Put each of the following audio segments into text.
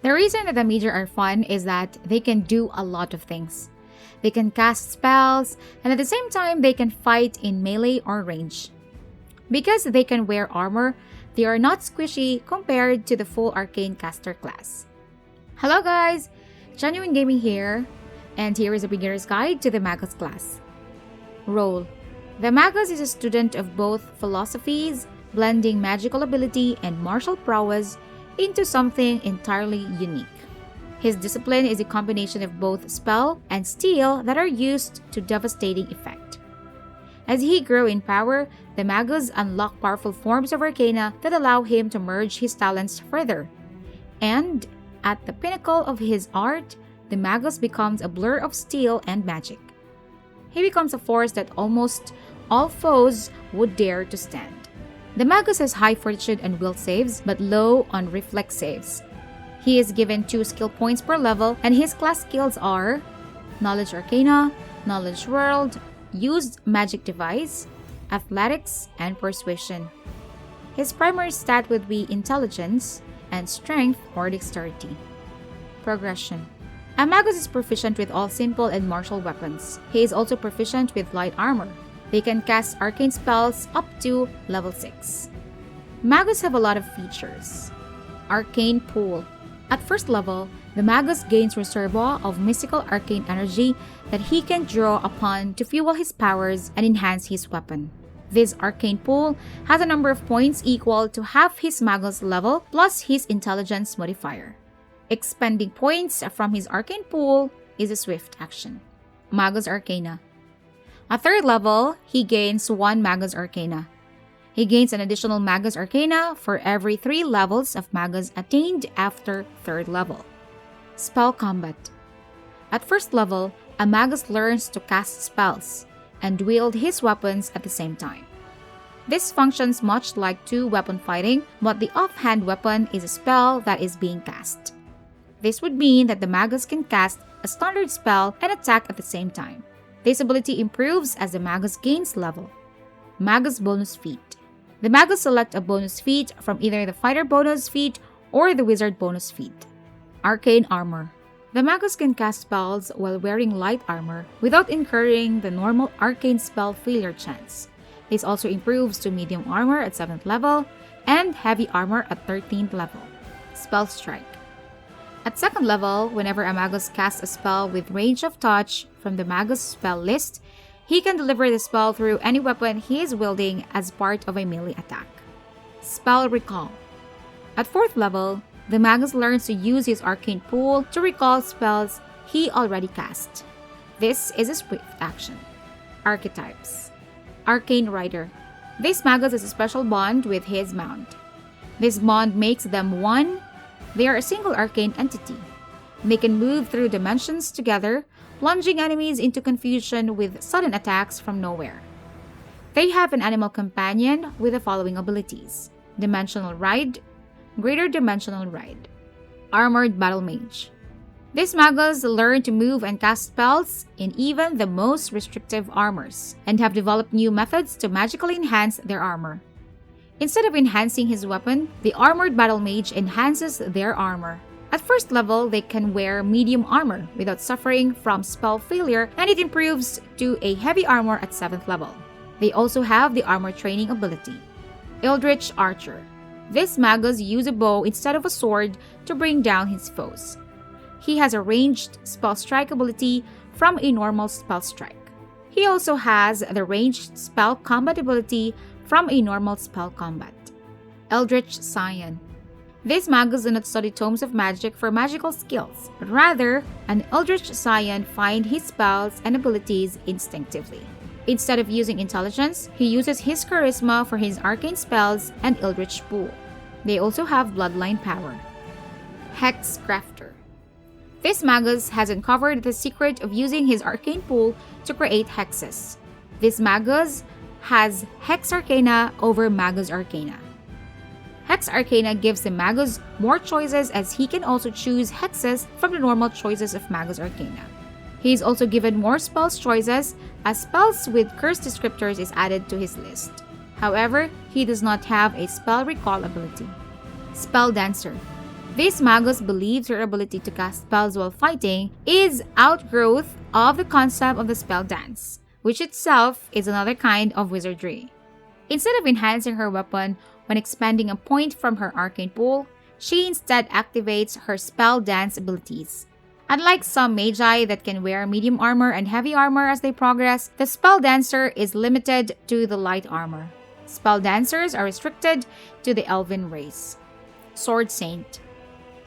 The reason that the Major are fun is that they can do a lot of things. They can cast spells, and at the same time, they can fight in melee or range. Because they can wear armor, they are not squishy compared to the full arcane caster class. Hello guys! Genuine Gaming here, and here is a beginner's guide to the Magus class. Role: the Magus is a student of both philosophies, blending magical ability and martial prowess into something entirely unique. His discipline is a combination of both spell and steel that are used to devastating effect. As he grows in power, the Magus unlock powerful forms of arcana that allow him to merge his talents further. And at the pinnacle of his art, the Magus becomes a blur of steel and magic. He becomes a force that almost all foes would dare to stand. The Magus has high fortitude and will saves, but low on reflex saves. He is given 2 skill points per level, and his class skills are Knowledge Arcana, Knowledge World, Used Magic Device, Athletics, and Persuasion. His primary stat would be Intelligence and Strength or Dexterity. Progression: a Magus is proficient with all simple and martial weapons. He is also proficient with light armor. They can cast arcane spells up to level 6. Magus have a lot of features. Arcane Pool: at first level, the Magus gains reservoir of mystical arcane energy that he can draw upon to fuel his powers and enhance his weapon. This arcane pool has a number of points equal to half his Magus level plus his intelligence modifier. Expending points from his arcane pool is a swift action. Magus Arcana: at third level, he gains 1 Magus Arcana. He gains an additional Magus Arcana for every 3 levels of Magus attained after 3rd level. Spell Combat: at first level, a Magus learns to cast spells and wield his weapons at the same time. This functions much like 2-weapon fighting, but the offhand weapon is a spell that is being cast. This would mean that the Magus can cast a standard spell and attack at the same time. This ability improves as the Magus gains level. Magus Bonus Feat: the Magus select a bonus feat from either the Fighter bonus feat or the Wizard bonus feat. Arcane Armor: the Magus can cast spells while wearing light armor without incurring the normal arcane spell failure chance. This also improves to medium armor at 7th level and heavy armor at 13th level. Spell Strike: at 2nd level, whenever a Magus casts a spell with range of touch from the Magus spell list, he can deliver the spell through any weapon he is wielding as part of a melee attack. Spell Recall: at 4th level, the Magus learns to use his arcane pool to recall spells he already cast. This is a swift action. Archetypes: Arcane Rider: this Magus has a special bond with his mount. This bond makes them one. They are a single arcane entity. They can move through dimensions together, plunging enemies into confusion with sudden attacks from nowhere. They have an animal companion with the following abilities: Dimensional Ride, Greater Dimensional Ride. Armored Battle Mage: these Magus learn to move and cast spells in even the most restrictive armors, and have developed new methods to magically enhance their armor. Instead of enhancing his weapon, the Armored Battle Mage enhances their armor. At first level, they can wear medium armor without suffering from spell failure, and it improves to a heavy armor at 7th level. They also have the armor training ability. Eldritch Archer: this Magus uses a bow instead of a sword to bring down his foes. He has a ranged spell strike ability from a normal spell strike. He also has the ranged spell combat ability from a normal spell combat. Eldritch Scion: this Magus do not study tomes of magic for magical skills, but rather, an Eldritch Scion finds his spells and abilities instinctively. Instead of using intelligence, he uses his charisma for his arcane spells and Eldritch Pool. They also have bloodline power. Hex Crafter: this Magus has uncovered the secret of using his arcane pool to create hexes. This Magus has Hex Arcana over Magus Arcana. Hex Arcana gives the Magus more choices, as he can also choose hexes from the normal choices of Magus Arcana. He is also given more spells choices, as spells with curse descriptors is added to his list. However, he does not have a spell recall ability. Spell Dancer: This Magus believes her ability to cast spells while fighting is outgrowth of the concept of the spell dance, which itself is another kind of wizardry. Instead of enhancing her weapon when expanding a point from her arcane pool, she instead activates her spell dance abilities. Unlike some magi that can wear medium armor and heavy armor as they progress, the spell dancer is limited to the light armor. Spell dancers are restricted to the elven race. Sword Saint.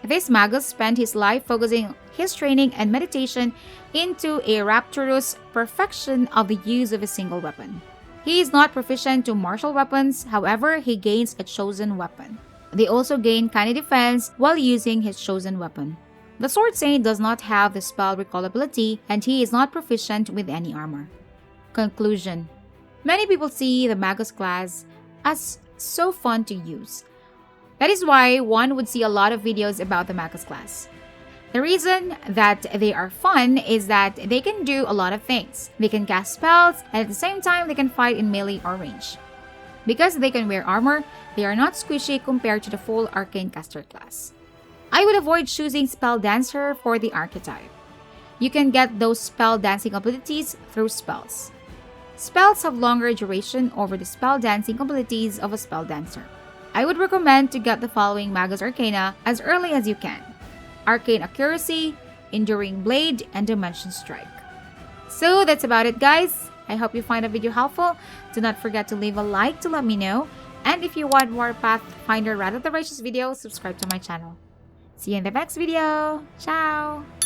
This Magus spent his life focusing his training and meditation into a rapturous perfection of the use of a single weapon. He is not proficient to martial weapons, however, he gains a chosen weapon. They also gain canny defense while using his chosen weapon. The Sword Saint does not have the spell recall ability, and he is not proficient with any armor. Conclusion. Many people see the Magus class as so fun to use. That is why one would see a lot of videos about the Magus class. The reason that they are fun is that they can do a lot of things. They can cast spells, and at the same time they can fight in melee or range. Because they can wear armor, they are not squishy compared to the full arcane caster class. I would avoid choosing Spell Dancer for the archetype. You can get those spell dancing abilities through spells. Spells have longer duration over the spell dancing abilities of a Spell Dancer. I would recommend to get the following Magus Arcana as early as you can: Arcane Accuracy, Enduring Blade, and Dimension Strike. So that's about it, guys. I hope you find the video helpful. Do not forget to leave a like to let me know. And if you want more Pathfinder Wrath of the Righteous videos, subscribe to my channel. See you in the next video. Ciao!